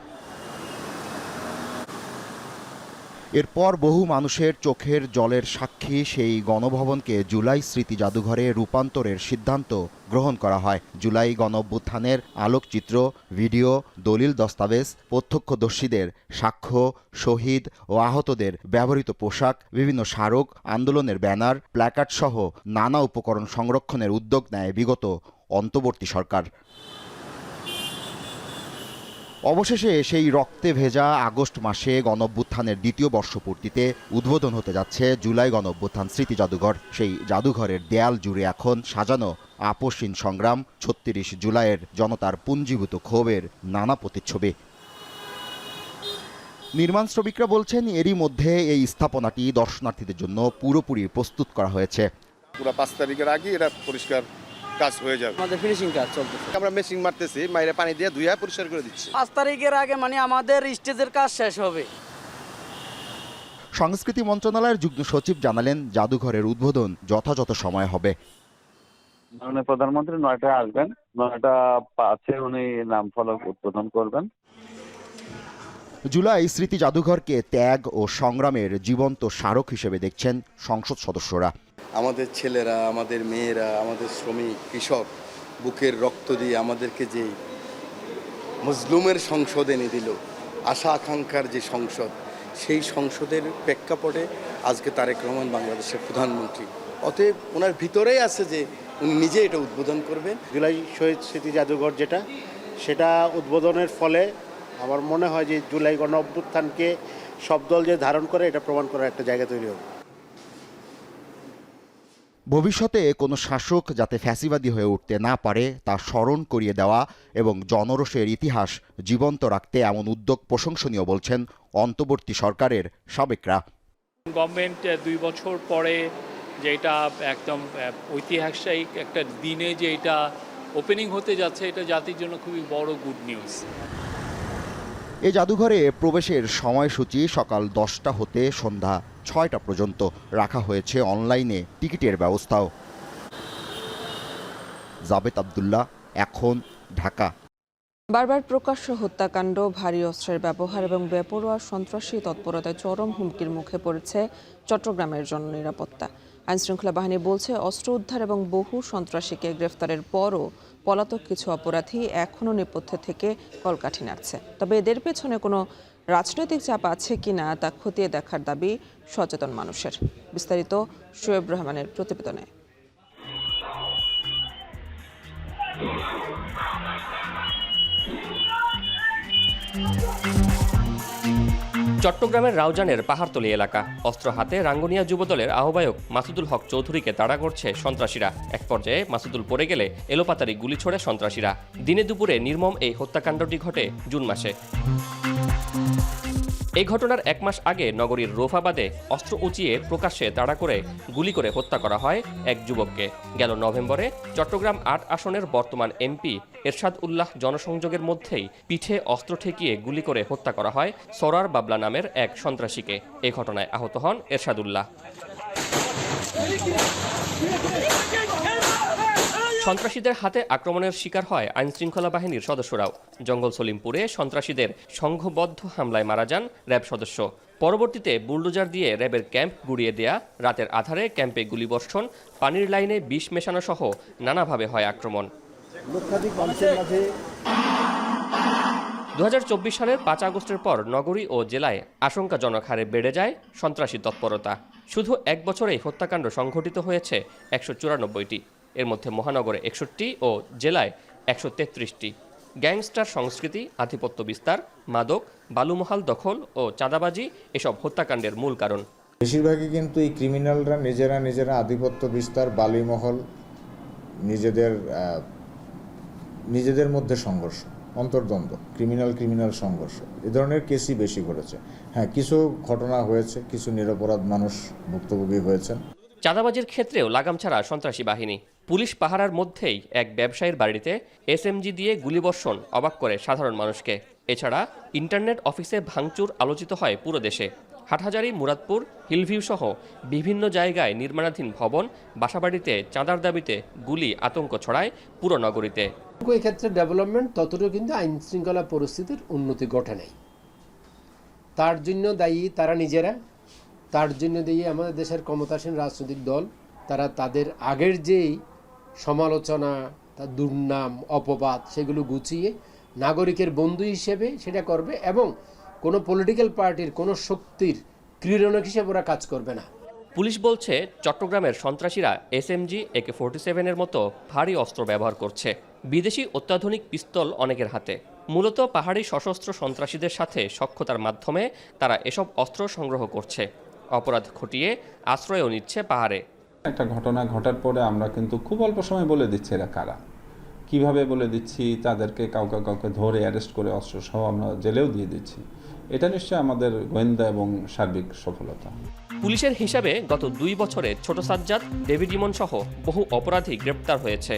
এরপর বহু মানুষের চোখের জলের সাক্ষী সেই গণভবনকে জুলাই স্মৃতি জাদুঘরে রূপান্তরের সিদ্ধান্ত গ্রহণ করা হয়। জুলাই গণঅভ্যুত্থানের আলোকচিত্র, ভিডিও, দলিল, দস্তাবেজ, প্রত্যক্ষদর্শীদের সাক্ষ্য, শহীদ ও আহতদের ব্যবহৃত পোশাক, বিভিন্ন স্মারক, আন্দোলনের ব্যানার, প্ল্যাকার্ড সহ নানা উপকরণ সংরক্ষণের উদ্যোগ নেয় বিগত অন্তর্বর্তী সরকার। অবশেষে সেই রক্তে ভেজা আগস্ট মাসে গণঅভ্যুত্থানের দ্বিতীয় বর্ষপূর্তিতে উদ্বোধন হতে যাচ্ছে জুলাই গণঅভ্যুত্থান স্মৃতি জাদুঘর। সেই জাদুঘরের দেয়াল জুড়ে এখন সাজানো আপসহীন সংগ্রাম, 36 জুলাইয়ের জনতার পুঞ্জীভূত ক্ষোভের নানা প্রতিচ্ছবি। নির্মাণ শ্রমিকরা বলছেন এরই মধ্যে এই স্থাপনাটি দর্শনার্থীদের জন্য পুরোপুরি প্রস্তুত করা হয়েছে। পুরো 5 তারিখের আগে এটা পরিষ্কার কাজ হয়ে যাবে। আমাদের ফিনিশিং কাজ চলতেছে, আমরা মেশিন মারতেছি, মাইরে পানি দিয়ে ধুইয়া পরিষ্কার করে দিচ্ছি। 5 তারিখের আগে মানে আমাদের স্টেজের কাজ শেষ হবে। সংস্কৃতি মন্ত্রণালয়ের যুগ্ম সচিব জানালেন জাদুঘরের উদ্বোধন যথাযথ সময় হবে। মাননীয় প্রধানমন্ত্রী 9টায় আসবেন, 9:05 উনি নাম ফলক উদ্বোধন করবেন। জুলাই স্মৃতি জাদুঘরকে ত্যাগ ও সংগ্রামের জীবন্ত স্মারক হিসেবে দেখছেন সংসদ সদস্যরা। আমাদের ছেলেরা, আমাদের মেয়েরা, আমাদের শ্রমিক, কৃষক বুকের রক্ত দিয়ে আমাদেরকে যে মজলুমের সংসদ এনে দিল, আশা আকাঙ্ক্ষার যে সংসদ, সেই সংসদের প্রেক্ষাপটে আজকে তারেক রহমান বাংলাদেশের প্রধানমন্ত্রী। অতএব ওনার ভিতরেই আছে যে উনি নিজে এটা উদ্বোধন করবেন। জুলাই শহীদ স্মৃতি জাদুঘর সেটা উদ্বোধনের ফলে আমার মনে হয় যে জুলাই গণ অভ্যুত্থানকে সব দল যে ধারণ করে এটা প্রমাণ করার একটা জায়গা তৈরি হবে। ভবিষ্যতে কোনো শাসক যাতে ফ্যাসিবাদী হয়ে উঠতে না পারে তা স্মরণ করিয়ে দেওয়া এবং জনরোষের ইতিহাস জীবন্ত রাখতে এমন উদ্যোগ প্রশংসনীয় বলছেন অন্তর্বর্তী সরকারের সাবেকরা। গভর্নমেন্ট 2 বছর পরে যেটা একদম ঐতিহাসিক একটা দিনে যে এটা ওপেনিং হতে যাচ্ছে, এটা জাতির জন্য খুবই বড় গুড নিউজ। এই জাদুঘরে প্রবেশের সময়সূচি সকাল 10টা হতে সন্ধ্যা 6টা পর্যন্ত রাখা হয়েছে অনলাইনে টিকিটের ব্যবস্থাও। জাবেদ আব্দুল্লাহ, এখন, ঢাকা। বারবার প্রকাশ্য হত্যাকাণ্ড, ভারী অস্ত্রের ব্যবহার এবং বেপরোয়া সন্ত্রাসী তৎপরতায় চরম হুমকির মুখে পড়েছে চট্টগ্রামের জননিরাপত্তা। আইনশৃঙ্খলা বাহিনী বলছে, অস্ত্র উদ্ধার এবং বহু সন্ত্রাসীকে গ্রেফতারের পরও পলাতক কিছু অপরাধী এখনও নেপথ্যে থেকে কলকাঠি নাড়ছে। তবে এদের পেছনে কোনো রাজনৈতিক চাপ আছে কিনা তা খতিয়ে দেখার দাবি সচেতন মানুষের। বিস্তারিত শোয়েব রহমানের প্রতিবেদনে। চট্টগ্রামের রাউজানের পাহাড়তলী এলাকা। অস্ত্র হাতে রাঙ্গুনিয়া যুবদলের আহ্বায়ক মাসুদুল হক চৌধুরীকে তাড়া করছে সন্ত্রাসীরা। এক পর্যায়ে মাসুদুল পড়ে গেলে এলোপাতাড়ি গুলি ছোড়ে সন্ত্রাসীরা। দিনে দুপুরে নির্মম এই হত্যাকাণ্ডটি ঘটে জুন মাসে। এই ঘটনার 1 মাস আগে নগরীর রোফাবাদে অস্ত্র উঁচিয়ে প্রকাশ্যে তাড়া করে গুলি করে হত্যা করা হয় এক যুবককে। গেল নভেম্বরে চট্টগ্রাম 8 আসনের বর্তমান এমপি এরশাদ উল্লাহ জনসংযোগের মধ্যেই পিঠে অস্ত্র ঠেকিয়ে গুলি করে হত্যা করা হয় সরার বাবলা নামের এক সন্ত্রাসীকে। এই ঘটনায় আহত হন এরশাদ উল্লাহ। সন্ত্রাসীদের হাতে আক্রমণের শিকার হয় আইনশৃঙ্খলা বাহিনীর সদস্যরাও। জঙ্গল সলিমপুরে সন্ত্রাসীদের সংঘবদ্ধ হামলায় মারা যান র্যাব সদস্য। পরবর্তীতে বুলডোজার দিয়ে র্যাবের ক্যাম্প গুড়িয়ে দেয়া, রাতের আধারে ক্যাম্পে গুলিবর্ষণ, পানির লাইনে বিষ মেশানো সহ নানাভাবে হয় আক্রমণ। 2024 সালের 5 আগস্টের পর নগরী ও জেলায় আশঙ্কাজনক হারে বেড়ে যায় সন্ত্রাসী তৎপরতা। শুধু 1 বছরেই হত্যাকাণ্ড সংঘটিত হয়েছে 194টি। এর মধ্যে মহানগরে 61টি ও জেলায় 133টি। গ্যাংস্টার সংস্কৃতি, আধিপত্য বিস্তার, মাদক, বালুমহাল দখল ও চাঁদাবাজি এসব হত্যাকাণ্ডের মূল কারণ। বেশিরভাগই কিন্তু এই ক্রিমিনালরা নিজেরা আধিপত্য বিস্তার, বালিমহল, নিজেদের মধ্যে সংঘর্ষ, অন্তর্দ্বন্দ্ব, ক্রিমিনাল সংঘর্ষ, এ ধরনের কেসই বেশি ঘটেছে। হ্যাঁ, কিছু ঘটনা হয়েছে, কিছু নিরপরাধ মানুষ ভুক্তভোগী হয়েছেন। চাঁদাবাজির ক্ষেত্রেও লাগাম ছাড়া সন্ত্রাসী বাহিনী। পুলিশ পাহারার মধ্যেই এক ব্যবসায়ীর বাড়িতে এসএমজি দিয়ে গুলিবর্ষণ অবাক করে সাধারণ মানুষকে। এছাড়া ইন্টারনেট অফিসে ভাঙচুর আলোচিত হয় পুরো দেশে। হাটহাজারী, মুরাদপুর, হিলভিউ সহ বিভিন্ন জায়গায় নির্মাণাধীন ভবন, বাসাবাড়িতে চাঁদার দাবিতে গুলি আতঙ্ক ছড়ায় পুরো নগরীতে। এক্ষেত্রে ডেভেলপমেন্ট ততটুকু কিন্তু আইন শৃঙ্খলা পরিস্থিতির উন্নতি ঘটে নাই। তার জন্য দায়ী তারা নিজেরা, তার জন্য দায়ী আমাদের দেশের ক্ষমতাসীন রাজনৈতিক দল। তারা তাদের আগের যেই সমালোচনা, তার দুর্নাম, অপবাদ সেগুলো গুছিয়ে নাগরিকের বন্ধু হিসেবে সেটা করবে এবং কোনো পলিটিক্যাল পার্টির কোনো শক্তির ক্রীড়নক হিসেবে ওরা কাজ করবে না। পুলিশ বলছে, চট্টগ্রামের সন্ত্রাসীরা এসএমজি, AK-47 এর মতো ভারী অস্ত্র ব্যবহার করছে। বিদেশি অত্যাধুনিক পিস্তল অনেকের হাতে। মূলত পাহাড়ি সশস্ত্র সন্ত্রাসীদের সাথে সখ্যতার মাধ্যমে তারা এসব অস্ত্র সংগ্রহ করছে। অপরাধ ঘটিয়ে আশ্রয়ও নিচ্ছে পাহাড়ে। একটা ঘটনা ঘটার পরে আমরা কিন্তু খুব অল্প সময় বলে দিচ্ছি এরা কারা, কিভাবে বলে দিচ্ছি, তাদেরকে কাউকে ধরে অ্যারেস্ট করে অস্ত্র সহ আমরা জেলেও দিয়ে দিচ্ছি। এটা নিশ্চয়ই আমাদের গোয়েন্দা এবং সার্বিক সফলতা। পুলিশের হিসাবে গত 2 বছরে ছোট সাজ্জাদ, ডেভিড ইমন সহ বহু অপরাধী গ্রেপ্তার হয়েছে।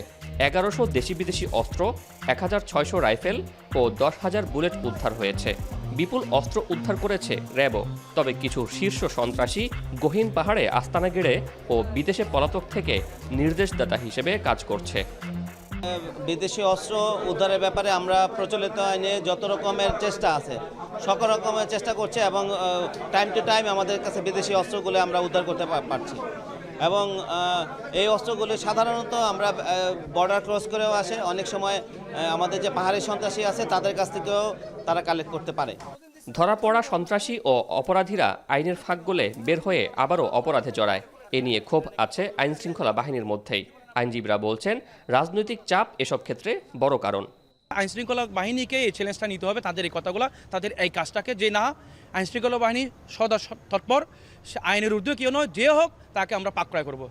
1100 দেশি বিদেশি অস্ত্র, 1600 রাইফেল ও 10,000 বুলেট উদ্ধার হয়েছে। বিপুল অস্ত্র উদ্ধার করেছে র্যাবও। তবে কিছু শীর্ষ সন্ত্রাসী গহীন পাহাড়ে আস্তানা গেড়ে ও বিদেশে পলাতক থেকে নির্দেশদাতা হিসেবে কাজ করছে। বিদেশি অস্ত্র উদ্ধারের ব্যাপারে আমরা প্রচলিত আইনে যত রকমের চেষ্টা আছে সকল রকমের চেষ্টা করছে এবং টাইম টু টাইম আমাদের কাছে বিদেশি অস্ত্রগুলো আমরা উদ্ধার করতে পারছি। এবং এই অস্ত্রগুলো সাধারণত আমরা বর্ডার ক্রস করেও আসে, অনেক সময় আমাদের যে পাহাড়ি সন্ত্রাসী আছে তাদের কাছ থেকেও তারা কালেক্ট করতে পারে। ধরা পড়া সন্ত্রাসী ও অপরাধীরা আইনের ফাঁক গলে বের হয়ে আবারও অপরাধে জড়ায়। এ নিয়ে ক্ষোভ আছে আইনশৃঙ্খলা বাহিনীর মধ্যেই। আইনজীবীরা বলছেন, রাজনৈতিক চাপ এসব ক্ষেত্রে বড় কারণ। আইনশৃঙ্খলা বাহিনীকে এই চ্যালেঞ্জটা নিতে হবে, তাদের এই কথাগুলো, তাদের এই কাজটাকে, যে না আইনশৃঙ্খলা বাহিনী সদা তৎপর, আইনের ঊর্ধ্বে কেউ নয়, যে হোক তাকে আমরা পাকড়ায় করব।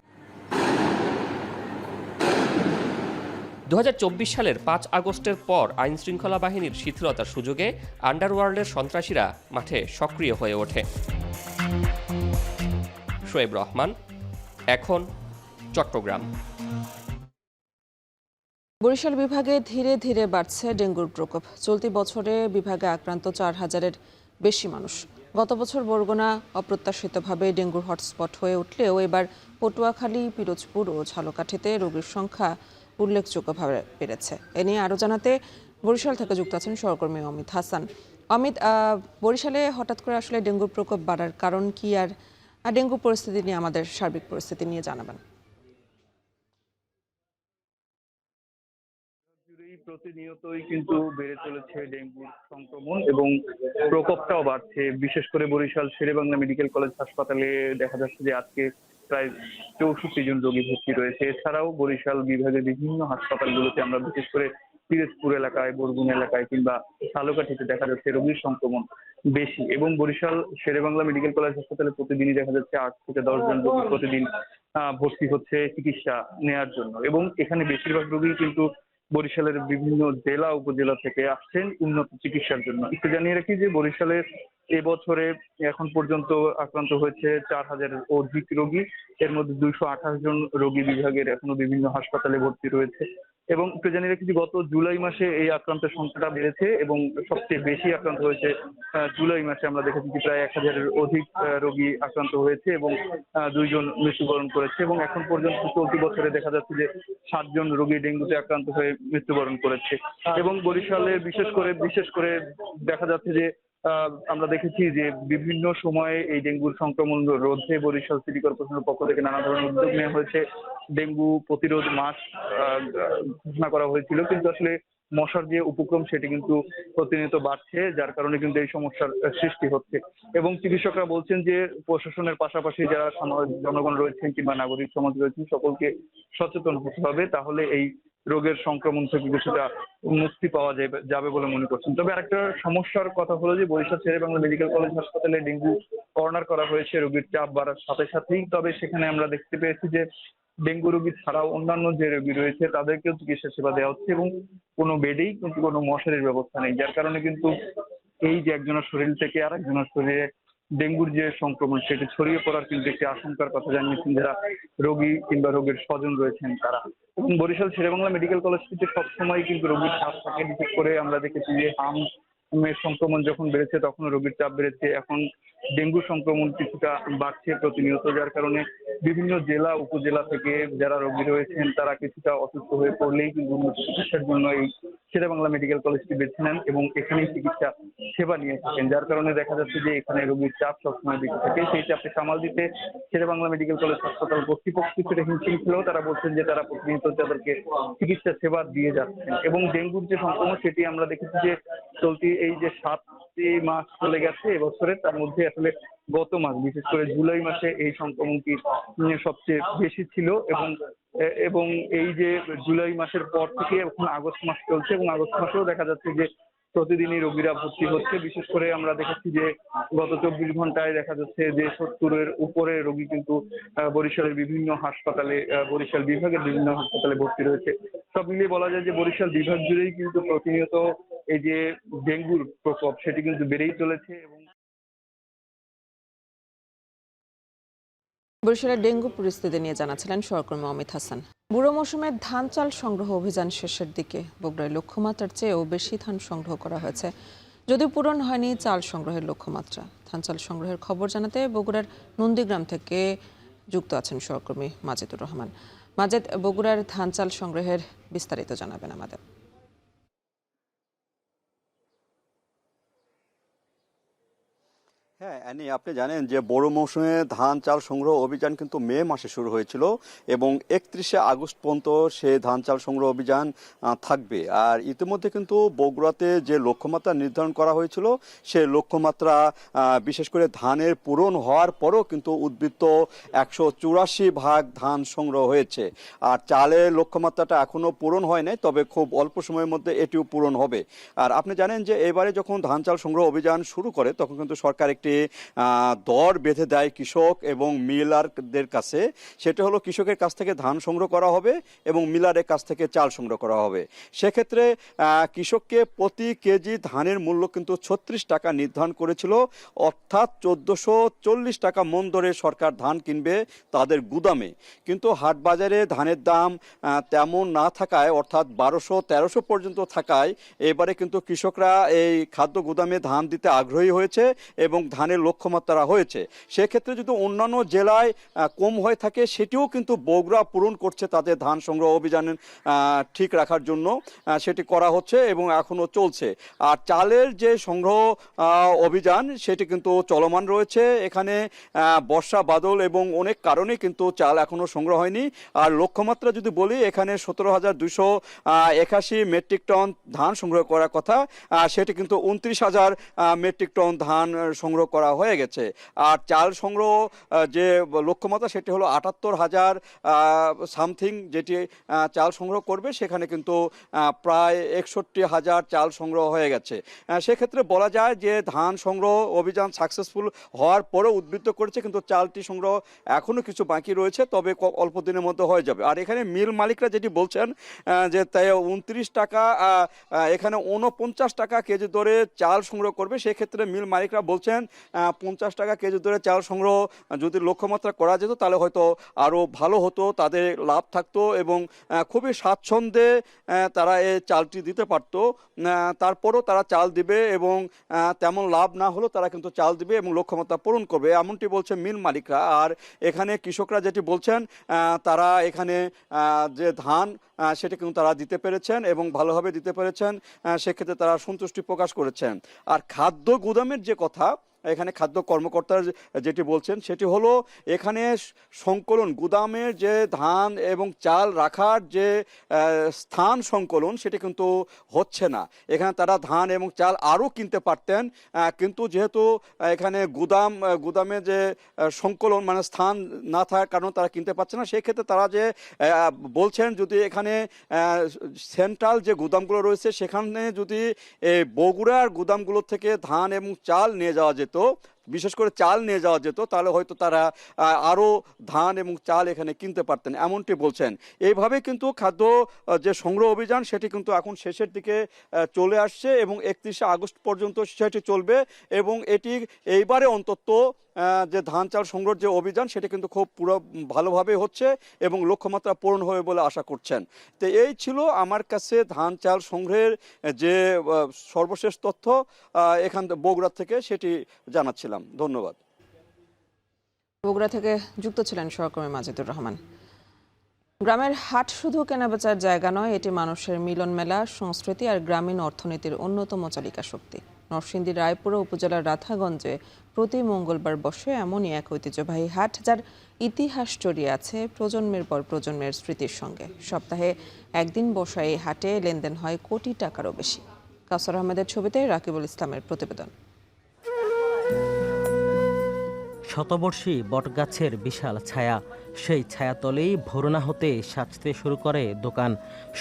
2024 সালের 5 আগস্টের পর আইনশৃঙ্খলা বাহিনীর শিথিলতার সুযোগে আন্ডারওয়ার্ল্ডের সন্ত্রাসীরা মাঠে সক্রিয় হয়ে ওঠে। শোয়েব রহমান, এখন, চট্টগ্রাম। বরিশাল বিভাগে ধীরে ধীরে বাড়ছে ডেঙ্গুর প্রকোপ। চলতি বছরে বিভাগে আক্রান্ত 4000-এর বেশি মানুষ। গত বছর বরগুনা অপ্রত্যাশিতভাবে ডেঙ্গুর হটস্পট হয়ে উঠলেও এবার পটুয়াখালী, পিরোজপুর ও ঝালকাঠিতে রোগীর সংখ্যা উল্লেখযোগ্যভাবে বেড়েছে। এ নিয়ে আরও জানাতে বরিশাল থেকে যুক্ত আছেন সহকর্মী অমিত হাসান। অমিত, বরিশালে হঠাৎ করে আসলে ডেঙ্গুর প্রকোপ বাড়ার কারণ কি, আর ডেঙ্গু পরিস্থিতি নিয়ে আমাদের সার্বিক পরিস্থিতি নিয়ে জানাবেন। প্রতিনিয়তই কিন্তু বেড়ে চলেছে ডেঙ্গুর সংক্রমণ এবং প্রকোপটাও বাড়ছে। বিশেষ করে বরিশাল শেরেবাংলা মেডিকেল কলেজ হাসপাতালে দেখা যাচ্ছে যে আজকে প্রায় 64 জন রোগী ভর্তি রয়েছে। এছাড়াও বরিশাল বিভাগের বিভিন্ন হাসপাতালগুলোতে আমরা বিশেষ করে পিরোজপুর এলাকায়, বরগুনা এলাকায় কিংবা ঝালকাঠিতে দেখা যাচ্ছে রোগীর সংক্রমণ বেশি। এবং বরিশাল শেরেবাংলা মেডিকেল কলেজ হাসপাতালে প্রতিদিনই দেখা যাচ্ছে 8 থেকে 10 জন রোগী প্রতিদিন ভর্তি হচ্ছে চিকিৎসা নেওয়ার জন্য। এবং এখানে বেশিরভাগ রোগী কিন্তু বরিশালের বিভিন্ন জেলা উপজেলা থেকে আসছেন উন্নত চিকিৎসার জন্য। একটু জানিয়ে রাখি যে বরিশালের এবছরে এখন পর্যন্ত আক্রান্ত হয়েছে 4000-এর অধিক রোগী। এর মধ্যে 228 জন রোগী বিভাগের এখনো বিভিন্ন হাসপাতালে ভর্তি রয়েছে। এবং একটু জানিয়ে রাখি যে গত জুলাই মাসে এই আক্রান্তের সংখ্যাটা বেড়েছে এবং সবচেয়ে বেশি আক্রান্ত হয়েছে জুলাই মাসে। আমরা দেখেছি যে প্রায় 1000-এর অধিক রোগী আক্রান্ত হয়েছে এবং 2 জন মৃত্যুবরণ করেছে। এবং এখন পর্যন্ত চলতি বছরে দেখা যাচ্ছে যে 7 জন রোগী ডেঙ্গুতে আক্রান্ত হয়ে মৃত্যুবরণ করেছে। এবং বরিশালে বিশেষ করে দেখা যাচ্ছে যে আমরা দেখেছি যে বিভিন্ন সময়ে এই ডেঙ্গুর সংক্রমণ রোধে বরিশাল সিটি কর্পোরেশনের পক্ষ থেকে নানা ধরনের উদ্যোগ নেওয়া হয়েছে। ডেঙ্গু প্রতিরোধ মাস ঘোষণা করা হয়েছিল, কিন্তু আসলে মশার যে উপক্রম সেটি কিন্তু প্রতিনিয়ত বাড়ছে, যার কারণে কিন্তু এই সমস্যার সৃষ্টি হচ্ছে। এবং চিকিৎসকরা বলছেন যে প্রশাসনের পাশাপাশি যারা জনগণ রয়েছেন কিংবা নাগরিক সমাজ রয়েছেন সকলকে সচেতন হতে হবে, তাহলে এই রোগের সংক্রমণ থেকে কিছুটা মুক্তি পাওয়া যাবে বলে মনে করছেন। তবে আরেকটা সমস্যার কথা হলো যে বরিশাল শেরেবাংলা মেডিকেল কলেজ হাসপাতালে ডেঙ্গু কর্নার করা হয়েছে রোগীর চাপ বাড়ার সাথে সাথেই। তবে সেখানে আমরা দেখতে পেয়েছি যে ডেঙ্গু রোগী ছাড়াও অন্যান্য যে রোগী রয়েছে তাদেরকেও চিকিৎসা সেবা দেওয়া হচ্ছে এবং কোনো বেডেই কিন্তু কোনো মশারির ব্যবস্থা নেই, যার কারণে কিন্তু এই যে একজনের শরীর থেকে আরেকজনের শরীরে ডেঙ্গুর যে সংক্রমণ সেটি ছড়িয়ে পড়ার কিন্তু একটি আশঙ্কার কথা জানিয়েছেন যারা রোগী কিংবা রোগীর স্বজন রয়েছেন তারা। এবং বরিশাল শেরেবাংলা মেডিকেল কলেজটিতে সবসময় কিন্তু রোগীর চাপ থাকে। বিশেষ করে আমরা দেখেছি যে হামের সংক্রমণ যখন বেড়েছে তখন রোগীর চাপ বেড়েছে। এখন ডেঙ্গু সংক্রমণ কিছুটা বাড়ছে প্রতিনিয়ত, যার কারণে বিভিন্ন জেলা উপজেলা থেকে যারা রোগী রয়েছেন তারা কিছুটা অসুস্থ হয়ে পড়লেই কিন্তু চিকিৎসার জন্য এই শেরেবাংলা মেডিকেল কলেজটি বেছে নেন এবং এখানেই চিকিৎসা সেবা নিয়ে থাকেন, যার কারণে দেখা যাচ্ছে যে এখানে রোগীর চাপ সবসময় বেশি থাকে। সেই চাপে সামাল দিতে শেরেবাংলা মেডিকেল কলেজ হাসপাতাল কর্তৃপক্ষ কিছুটা হিমশিম ছিল। তারা বলছেন যে তারা প্রতিনিয়ত তাদেরকে চিকিৎসা সেবা দিয়ে যাচ্ছেন। এবং ডেঙ্গুর যে সংক্রমণ সেটি আমরা দেখেছি যে চলতি এই যে 7টি মাস চলে গেছে এবছরে, তার মধ্যে আসলে গত মাস বিশেষ করে জুলাই মাসে এই সংক্রমণটি সবচেয়ে বেশি ছিল। এবং এই যে জুলাই মাসের পর থেকে এখন আগস্ট মাস চলছে এবং আগস্ট মাসেও দেখা যাচ্ছে যে প্রতিদিনই রোগীরা ভর্তি হচ্ছে। বিশেষ করে আমরা দেখেছি যে গত 24 ঘন্টায় দেখা যাচ্ছে যে 70-এর উপরে রোগী কিন্তু বরিশালের বিভিন্ন হাসপাতালে, বরিশাল বিভাগের বিভিন্ন হাসপাতালে ভর্তি রয়েছে। সব মিলিয়ে বলা যায় যে বরিশাল বিভাগ জুড়েই কিন্তু প্রতিনিয়ত এই যে ডেঙ্গুর প্রকোপ সেটি কিন্তু বেড়েই চলেছে। এবং বরিশালের ডেঙ্গু পরিস্থিতি নিয়ে জানাচ্ছিলেন সহকর্মী অমিত হাসান। বুড়ো মৌসুমে ধান চাল সংগ্রহ অভিযান শেষের দিকে বগুড়ায় লক্ষ্যমাত্রার চেয়েও বেশি ধান সংগ্রহ করা হয়েছে, যদিও পূরণ হয়নি চাল সংগ্রহের লক্ষ্যমাত্রা। ধান চাল সংগ্রহের খবর জানাতে বগুড়ার নন্দীগ্রাম থেকে যুক্ত আছেন সহকর্মী মাজেদুর রহমান। মাজেদ, বগুড়ার ধান চাল সংগ্রহের বিস্তারিত জানাবেন আমাদের। হ্যাঁ অ্যানি, আপনি জানেন যে বড় মৌসুমে ধান চাল সংগ্রহ অভিযান কিন্তু মে মাসে শুরু হয়েছিল এবং 31শে আগস্ট পর্যন্ত সে ধান চাল সংগ্রহ অভিযান থাকবে। আর ইতিমধ্যে কিন্তু বগুড়াতে যে লক্ষ্যমাত্রা নির্ধারণ করা হয়েছিল সে লক্ষ্যমাত্রা বিশেষ করে ধানের পূরণ হওয়ার পরও কিন্তু উদ্বৃত্ত 184 ভাগ ধান সংগ্রহ হয়েছে। আর চালের লক্ষ্যমাত্রাটা এখনও পূরণ হয় নাই, তবে খুব অল্প সময়ের মধ্যে এটিও পূরণ হবে। আর আপনি জানেন যে এবারে যখন ধান চাল সংগ্রহ অভিযান শুরু করে তখন কিন্তু সরকার একটি একটি দর বেঁধে দেয় কৃষক এবং মিলারদের কাছে। সেটা হলো কৃষকের কাছ থেকে ধান সংগ্রহ করা হবে এবং মিলারের কাছ থেকে চাল সংগ্রহ করা হবে। সেক্ষেত্রে কৃষককে প্রতি কেজি ধানের মূল্য কিন্তু 36 টাকা নির্ধারণ করেছিল, অর্থাৎ 1440 টাকা মন দরে সরকার ধান কিনবে তাদের গুদামে। কিন্তু হাট বাজারে ধানের দাম তেমন না থাকায়, অর্থাৎ 1200-1300 পর্যন্ত থাকায় এবারে কিন্তু কৃষকরা এই খাদ্য গুদামে ধান দিতে আগ্রহী হয়েছে এবং ধানের লক্ষ্যমাত্রা হয়েছে। সেক্ষেত্রে যদি অন্যান্য জেলায় কম হয়ে থাকে, সেটিও কিন্তু বগুড়া পূরণ করছে তাদের ধান সংগ্রহ অভিযান ঠিক রাখার জন্য, সেটি করা হচ্ছে এবং এখনও চলছে। আর চালের যে সংগ্রহ অভিযান সেটি কিন্তু চলমান রয়েছে। এখানে বর্ষা বাদল এবং অনেক কারণে কিন্তু চাল এখনও সংগ্রহ হয়নি। আর লক্ষ্যমাত্রা যদি বলি, এখানে 17,281 মেট্রিক টন ধান সংগ্রহ করার কথা, সেটি কিন্তু 29,000 মেট্রিক টন ধান সংগ্রহ করা হয়ে গেছে। আর চাল সংগ্রহ যে লক্ষ্যমাত্রা সেটি হলো 78,000 সামথিং, যেটি চাল সংগ্রহ করবে সেখানে কিন্তু প্রায় 61,000 চাল সংগ্রহ হয়ে গেছে। সেক্ষেত্রে বলা যায় যে ধান সংগ্রহ অভিযান সাকসেসফুল হওয়ার পরেও উদ্বৃত্ত করেছে, কিন্তু চালটি সংগ্রহ এখনও কিছু বাকি রয়েছে, তবে অল্প দিনের মধ্যে হয়ে যাবে। আর এখানে মিল মালিকরা যেটি বলছেন যে তাই 29 টাকা, এখানে 49 টাকা কেজি দরে চাল সংগ্রহ করবে। সেক্ষেত্রে মিল মালিকরা বলছেন 50 টাকা কেজি দরে চাল সংগ্রহ যদি লক্ষ্যমাত্রা করা যেত তাহলে হয়তো আরও ভালো হতো, তাদের লাভ থাকতো এবং খুবই স্বাচ্ছন্দ্যে তারা এই চালটি দিতে পারত। তারপরও তারা চাল দিবে এবং তেমন লাভ না হলেও তারা কিন্তু চাল দিবে এবং লক্ষ্যমাত্রা পূরণ করবে, এমনটি বলছে মিল মালিকরা। আর এখানে কৃষকরা যেটি বলছেন, তারা এখানে যে ধান সেটা কিন্তু তারা দিতে পেরেছেন এবং ভালোভাবে দিতে পেরেছেন, সেক্ষেত্রে তারা সন্তুষ্টি প্রকাশ করেছেন। আর খাদ্য গুদামের যে কথা, এখানে খাদ্য কর্মকর্তার যেটি বলছেন সেটি হলো এখানে সংকলন, গুদামের যে ধান এবং চাল রাখার যে স্থান সংকলন সেটি কিন্তু হচ্ছে না। এখানে তারা ধান এবং চাল আরও কিনতে পারতেন, কিন্তু যেহেতু এখানে গুদামে যে সংকলন মানে স্থান না থাকার কারণে তারা কিনতে পারছে না, সেক্ষেত্রে তারা যে বলছেন যদি এখানে সেন্ট্রাল যে গুদামগুলো রয়েছে সেখানে যদি বগুড়ার গুদামগুলো থেকে ধান এবং চাল নিয়ে যাওয়া যেত, বিশেষ করে চাল নিয়ে যাওয়া যেত, তাহলে হয়তো তারা আরও ধান এবং চাল এখানে কিনতে পারতেন, এমনটি বলছেন। এইভাবে কিন্তু খাদ্য যে সংগ্রহ অভিযান সেটি কিন্তু এখন শেষের দিকে চলে আসছে এবং 31শে আগস্ট পর্যন্ত সেটি চলবে এবং এটি এইবারে অন্তত যে ধান চাল সংগ্রহ যে অভিযান সেটি কিন্তু খুব পুরো ভালোভাবে হচ্ছে এবং লক্ষ্যমাত্রা পূরণ হবে বলে আশা করছেন। তো এই ছিল আমার কাছে ধান চাল সংগ্রহের যে সর্বশেষ তথ্য এখান বগুড়া থেকে, সেটি জানাচ্ছিলাম। ধন্যবাদ। বগুড়া থেকে যুক্ত ছিলেন সহকর্মী মাজেদুর রহমান। গ্রামের হাট শুধু কেনাবেচার জায়গা নয়, এটি মানুষের মিলন মেলা, সংস্কৃতি আর গ্রামীণ অর্থনীতির অন্যতম চালিকা শক্তি। নরসিংদীর রায়পুরা উপজেলার রাধাগঞ্জে প্রতি মঙ্গলবার বসে এমনই এক ঐতিহ্যবাহী হাট, যার ইতিহাস জড়িয়ে আছে প্রজন্মের পর প্রজন্মের স্মৃতির সঙ্গে। সপ্তাহে একদিন বসা এই হাটে লেনদেন হয় কোটি টাকারও বেশি। কাউসার আহমেদের ছবিতে রাকিবুল ইসলামের প্রতিবেদন। শতবর্ষী বটগাছের বিশাল ছায়া, সেই ছায়াতলেই ভোর না হতে সাজতে শুরু করে দোকান।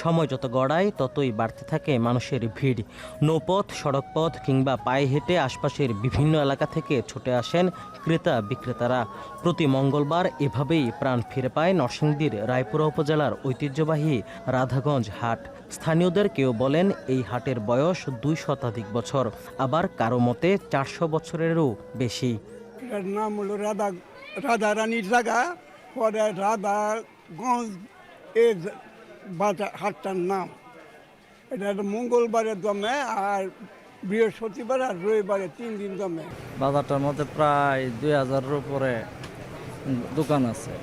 সময় যত গড়ায় ততই বাড়তে থাকে মানুষের ভিড়। নৌপথ, সড়কপথ কিংবা পায়ে হেঁটে আশপাশের বিভিন্ন এলাকা থেকে ছুটে আসেন ক্রেতা বিক্রেতারা। প্রতি মঙ্গলবার এভাবেই প্রাণ ফিরে পায় নরসিংদীর রায়পুরা উপজেলার ঐতিহ্যবাহী রাধাগঞ্জ হাট। স্থানীয়দের কেউ বলেন এই হাটের বয়স 2 শতাধিক বছর, আবার কারো মতে 400 বছরেরও বেশি। এটার নাম হলো রাধা রানীর জায়গা, পরে রাধাগঞ্জ এই হাটটার নাম। এটা মঙ্গলবারে জমে আর বৃহস্পতিবার আর রবিবারে 3 দিন জমে। বাজারটার মধ্যে প্রায় 2000-এর উপরে দোকান আছে।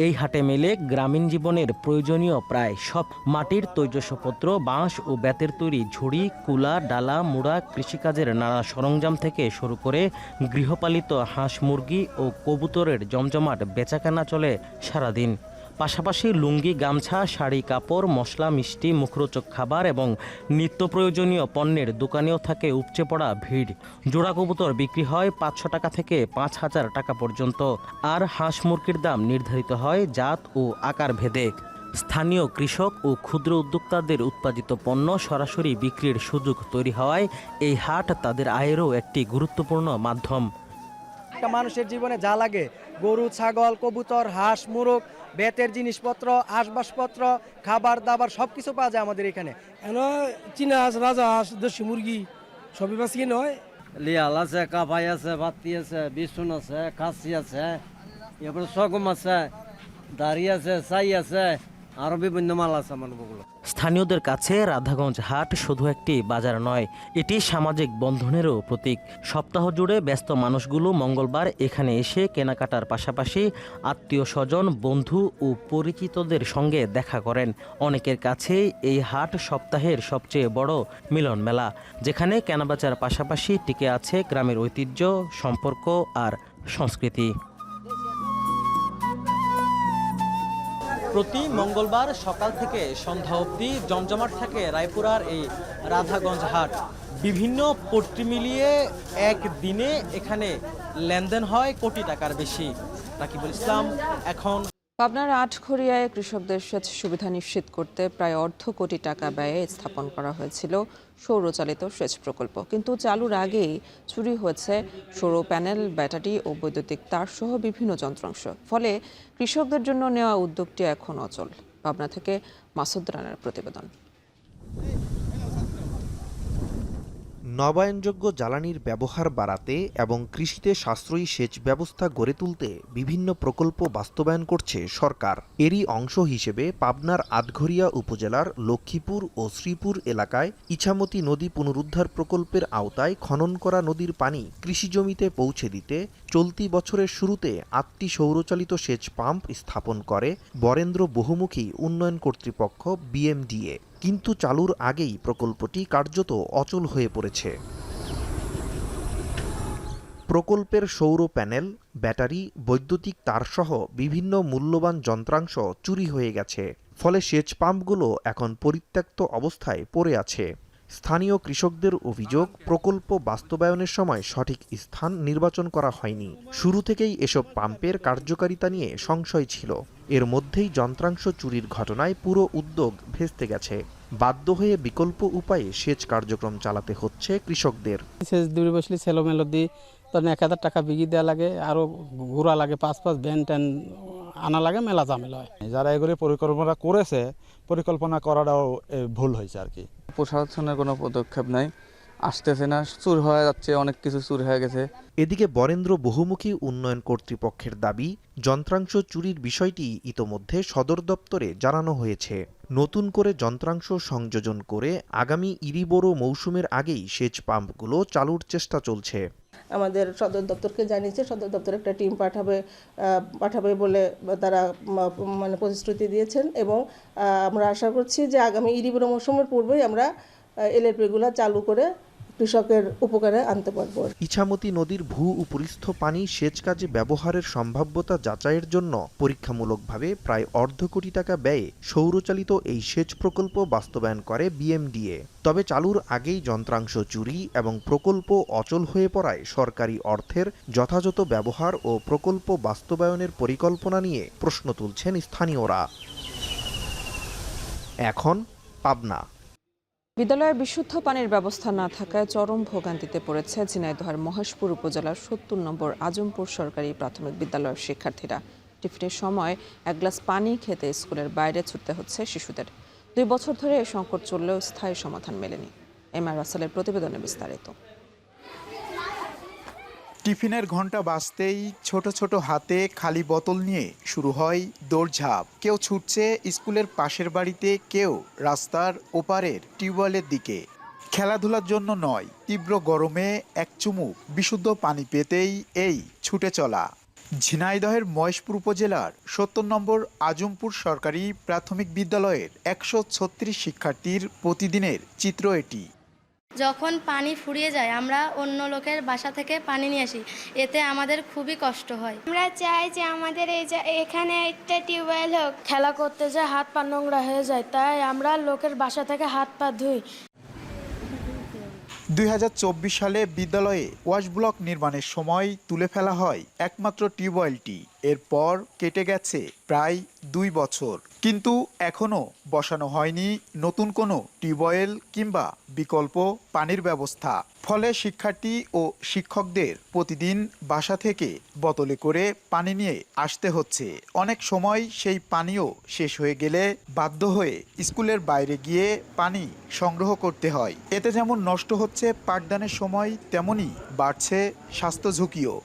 এই হাটে মেলে গ্রামীণ জীবনের প্রয়োজনীয় প্রায় সব। মাটির তৈজসপত্র, বাঁশ ও বেতের তৈরি ঝুড়ি, কুলা, ডালা, মুড়া, কৃষিকাজের নানা সরঞ্জাম থেকে শুরু করে গৃহপালিত হাঁস, মুরগি ও কবুতরের জমজমাট বেচাকেনা চলে সারাদিন। পাশাপাশি লুঙ্গি, গামছা, শাড়ি, কাপড়, মশলা, মিষ্টি, মুখরোচক খাবার এবং নিত্য প্রয়োজনীয় পণ্যের দোকানেও থাকে উপচে পড়া ভিড়। জোড়া কবুতর বিক্রি হয় 500 টাকা থেকে 5000 টাকা পর্যন্ত, আর হাঁস মুরগির দাম নির্ধারিত হয় জাত ও আকার ভেদে। স্থানীয় কৃষক ও ক্ষুদ্র উদ্যোক্তাদের উৎপাদিত পণ্য সরাসরি বিক্রির সুযোগ তৈরি হওয়ায় এই হাট তাদের আয়েরও একটি গুরুত্বপূর্ণ মাধ্যম। একটা মানুষের জীবনে যা লাগে গরু, ছাগল, কবুতর, হাঁস, মুরগ, বেতের জিনিসপত্র, আসবাবপত্র, খাবার দাবার সব কিছু পাওয়া যায় আমাদের এখানে। চীনা হাঁস, রাজা হাঁস, দেশি মুরগি সবই বাঁচি নয়। লিয়াল আছে, কাপাই আছে, বাতি আছে, বিছুন আছে, কাশি আছে, এরপরে সগম আছে, দাড়ি আছে, ছাই আছে, আরো বিভিন্ন মাল আছে আমার বগুলো। স্থানীয়দের কাছে রাধাগঞ্জ হাট শুধু একটি বাজার নয়, এটি সামাজিক বন্ধনেরও প্রতীক। সপ্তাহ জুড়ে ব্যস্ত মানুষগুলো মঙ্গলবার এখানে এসে কেনাকাটার পাশাপাশি আত্মীয় স্বজন, বন্ধু ও পরিচিতদের সঙ্গে দেখা করেন। অনেকের কাছে এই হাট সপ্তাহের সবচেয়ে বড় মিলন মেলা, যেখানে কেনাবেচার পাশাপাশি টিকে আছে গ্রামের ঐতিহ্য, সম্পর্ক আর সংস্কৃতি। প্রতি মঙ্গলবার সকাল থেকে সন্ধ্যা অবধি জমজমাট থাকে রায়পুরার এই রাধাগঞ্জ হাট। বিভিন্ন পট্টি মিলিয়ে একদিনে এখানে লেনদেন হয় কোটি টাকার বেশি। রাকিবুল ইসলাম, এখন। পাবনার আটঘরিয়ায় কৃষকদের সেচ সুবিধা নিশ্চিত করতে প্রায় $1.5 কোটি টাকা ব্যয়ে স্থাপন করা হয়েছিল সৌরচালিত সেচ প্রকল্প, কিন্তু চালুর আগেই চুরি হয়েছে সৌর প্যানেল, ব্যাটারি ও বৈদ্যুতিক তার সহ বিভিন্ন যন্ত্রাংশ। ফলে কৃষকদের জন্য নেওয়া উদ্যোগটি এখন অচল। পাবনা থেকে মাসুদ রানার প্রতিবেদন। নবায়নযোগ্য জ্বালানির ব্যবহার বাড়াতে এবং কৃষিতে সাশ্রয়ী সেচ ব্যবস্থা গড়ে তুলতে বিভিন্ন প্রকল্প বাস্তবায়ন করছে সরকার। এরই অংশ হিসেবে পাবনার আটঘরিয়া উপজেলার লক্ষ্মীপুর ও শ্রীপুর এলাকায় ইছামতি নদী পুনরুদ্ধার প্রকল্পের আওতায় খনন করা নদীর পানি কৃষি জমিতে পৌঁছে দিতে চলতি বছরের শুরুতে 8টি সৌরচালিত সেচ পাম্প স্থাপন করে বরেন্দ্র বহুমুখী উন্নয়ন কর্তৃপক্ষ BMDA। কিন্তু চালুর আগেই প্রকল্পটি কার্যত অচল হয়ে পড়েছে। প্রকল্পের সৌর প্যানেল, ব্যাটারি, বৈদ্যুতিক তারসহ বিভিন্ন মূল্যবান যন্ত্রাংশ চুরি হয়ে গেছে। ফলে সেচ পাম্পগুলো এখন পরিত্যক্ত অবস্থায় পড়ে আছে। স্থানীয় কৃষকদের অভিযোগ, প্রকল্প বাস্তবায়নের সময় সঠিক স্থান নির্বাচন করা হয়নি। শুরু থেকেই এসব পাম্পের কার্যকারিতা নিয়ে সংশয় ছিল। এর মধ্যেই যন্ত্রাংশ চুরির ঘটনায় পুরো উদ্যোগ ভেস্তে গেছে। বাধ্য হয়ে বিকল্প উপায়ে সেচ কার্যক্রম চালাতে হচ্ছে কৃষকদের। সেচ দূরে বসলে সেলোমেলো দিয়ে ধরেন 1000 টাকা বিঘি দেওয়া লাগে, আরো ঘোরা লাগে, 5 ভ্যান ট্যান আনা লাগে, মেলা ঝামেলা হয়। যারা এগুলি পরিকল্পনা করেছে, পরিকল্পনা করাটাও ভুল হয়েছে আর কি। প্রশাসনের কোনো পদক্ষেপ নাই, আসতেছে না, চুর হয়ে যাচ্ছে, অনেক কিছু চুর হয়ে গেছে। এদিকে বরেন্দ্র বহুমুখী উন্নয়ন কর্তৃপক্ষের দাবি, যন্ত্রাংশ চুরির বিষয়টি ইতোমধ্যে সদর দপ্তরে জানানো হয়েছে। নতুন করে যন্ত্রাংশ সংযোজন করে আগামী ইরিবোরো মৌসুমের আগেই সেচ পাম্পগুলো চালুর চেষ্টা চলছে। আমাদের সদর দপ্তরকে জানিয়েছে, সদর দপ্তর একটা টিম পাঠাবে বলে তারা মানে প্রতিশ্রুতি দিয়েছেন, এবং আমরা আশা করছি যে আগামী ইরিবোরো মৌসুমের পূর্বেই আমরা এলএলপিগুলো চালু করে কৃষকের উপকারে আনতে পারব। ইছামতি নদীর ভূ উপরিস্থ পানি সেচ কাজে ব্যবহারের সম্ভাব্যতা যাচাইয়ের জন্য পরীক্ষামূলকভাবে প্রায় $1.5 কোটি টাকা ব্যয়ে সৌরচালিত এই সেচ প্রকল্প বাস্তবায়ন করে BMDA। তবে চালুর আগেই যন্ত্রাংশ চুরি এবং প্রকল্প অচল হয়ে পড়ায় সরকারি অর্থের যথাযথ ব্যবহার ও প্রকল্প বাস্তবায়নের পরিকল্পনা নিয়ে প্রশ্ন তুলছেন স্থানীয়রা। এখন পাবনা। বিদ্যালয়ে বিশুদ্ধ পানির ব্যবস্থা না থাকায় চরম ভোগান্তিতে পড়েছে ঝিনাইদহের মহেশপুর উপজেলার 70 নম্বর আজমপুর সরকারি প্রাথমিক বিদ্যালয়ের শিক্ষার্থীরা। টিফিনের সময় এক গ্লাস পানি খেতে স্কুলের বাইরে ছুটতে হচ্ছে শিশুদের। 2 বছর ধরে এই সংকট চললেও স্থায়ী সমাধান মেলেনি। MR রাসেলের প্রতিবেদনে বিস্তারিত। টিফিনের ঘন্টা বাজতেই ছোট ছোট হাতে খালি বোতল নিয়ে শুরু হয় দৌড়ঝাঁপ। কেউ ছুটছে স্কুলের পাশের বাড়িতে, কেউ রাস্তার ওপারের টিউবওয়েলের দিকে। খেলাধুলার জন্য নয়, তীব্র গরমে এক চুমুক বিশুদ্ধ পানি পেতেই এই ছুটে চলা। ঝিনাইদহের মহেশপুর উপজেলার 70 নম্বর আজমপুর সরকারি প্রাথমিক বিদ্যালয়ের 136 শিক্ষার্থীর প্রতিদিনের চিত্র এটি। যখন পানি ফুরিয়ে যায় আমরা অন্য লোকের বাসা থেকে পানি নিয়ে আসি, এতে আমাদের খুবই কষ্ট হয়। আমরা চাই যে আমাদের এখানে একটা টিউবওয়েল হোক। খেলা করতে যায় হাত পা নোংরা হয়ে যায়, তাই আমরা লোকের বাসা থেকে হাত পা ধুই। 2024 সালে বিদ্যালয়ে ওয়াশ ব্লক নির্মাণের সময় তুলে ফেলা হয় একমাত্র টিউবওয়েলটি। এরপর কেটে গেছে প্রায় 2 বছর, কিন্তু এখনো বসানো হয়নি নতুন কোনো টিউবওয়েল কিংবা বিকল্প পানির ব্যবস্থা। ফলে শিক্ষার্থী ও শিক্ষকদের প্রতিদিন বাসা থেকে বোতলে করে পানি নিয়ে আসতে হচ্ছে। অনেক সময় সেই পানিও শেষ হয়ে গেলে বাধ্য হয়ে স্কুলের বাইরে গিয়ে পানি সংগ্রহ করতে হয়। এতে যেমন নষ্ট হচ্ছে পাঠদানের সময়, তেমনি বাড়ছে স্বাস্থ্য ঝুঁকিও।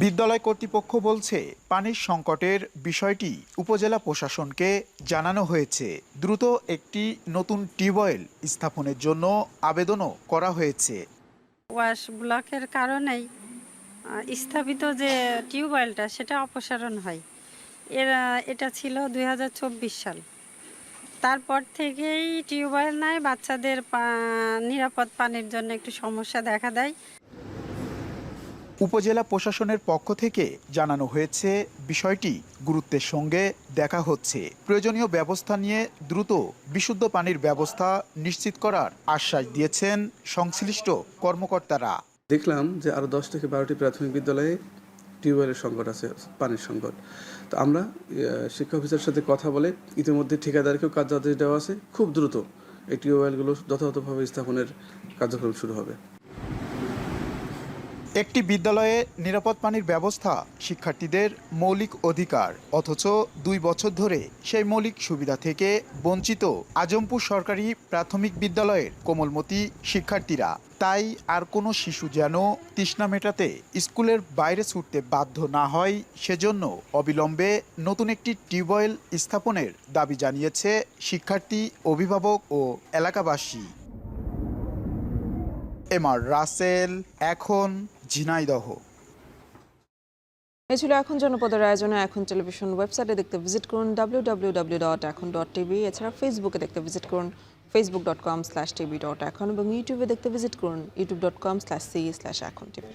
বিদ্যালয় কর্তৃপক্ষ বলছে, পানির সংকটের বিষয়টি উপজেলা প্রশাসনকে জানানো হয়েছে। দ্রুত একটি নতুন টিউবওয়েল স্থাপনের জন্য আবেদনও করা হয়েছে। ওয়াশ ব্লকের কারণেই স্থাপিত যে টিউবওয়েলটা সেটা অপসারণ হয়। এটা ছিল 2024 সাল। তারপর থেকেই টিউবওয়েল নাই, বাচ্চাদের নিরাপদ পানির জন্য একটু সমস্যা দেখা দেয়। উপজেলা প্রশাসনের পক্ষ থেকে জানানো হয়েছে, বিষয়টি গুরুত্বের সঙ্গে দেখা হচ্ছে। প্রয়োজনীয় ব্যবস্থা নিয়ে দ্রুত বিশুদ্ধ পানির ব্যবস্থা নিশ্চিত করার আশ্বাস দিয়েছেন সংশ্লিষ্ট কর্মকর্তারা। দেখলাম যে আরও 10 থেকে 12টি প্রাথমিক বিদ্যালয়ে টিউবওয়েলের সংকট আছে, পানির সংকট। তো আমরা শিক্ষা অফিসারের সাথে কথা বলে ইতিমধ্যে ঠিকাদারকেও কাজ আদেশ দেওয়া আছে। খুব দ্রুত এই টিউবওয়েলগুলো যথাযথভাবে স্থাপনের কার্যক্রম শুরু হবে। একটি বিদ্যালয়ে নিরাপদ পানির ব্যবস্থা শিক্ষার্থীদের মৌলিক অধিকার, অথচ 2 বছর ধরে সেই মৌলিক সুবিধা থেকে বঞ্চিত আজমপুর সরকারি প্রাথমিক বিদ্যালয়ের কোমলমতি শিক্ষার্থীরা। তাই আর কোনো শিশু যেন তৃষ্ণা মেটাতে স্কুলের বাইরে ছুটতে বাধ্য না হয়, সেজন্য অবিলম্বে নতুন একটি টিউবওয়েল স্থাপনের দাবি জানিয়েছে শিক্ষার্থী, অভিভাবক ও এলাকাবাসী। এমআর রাসেল, এখন ঝিনাইদহ। এ ছিল এখন জনপদের আয়োজনে। এখন টেলিভিশন ওয়েবসাইটে দেখতে ভিজিট করুন www.ekon.tv। এছাড়া ফেসবুকে দেখতে ভিজিট করুন facebook.com/tv.ekon এবং ইউটিউবে দেখতে ভিজিট করুন youtube.com/c/ekhon tv।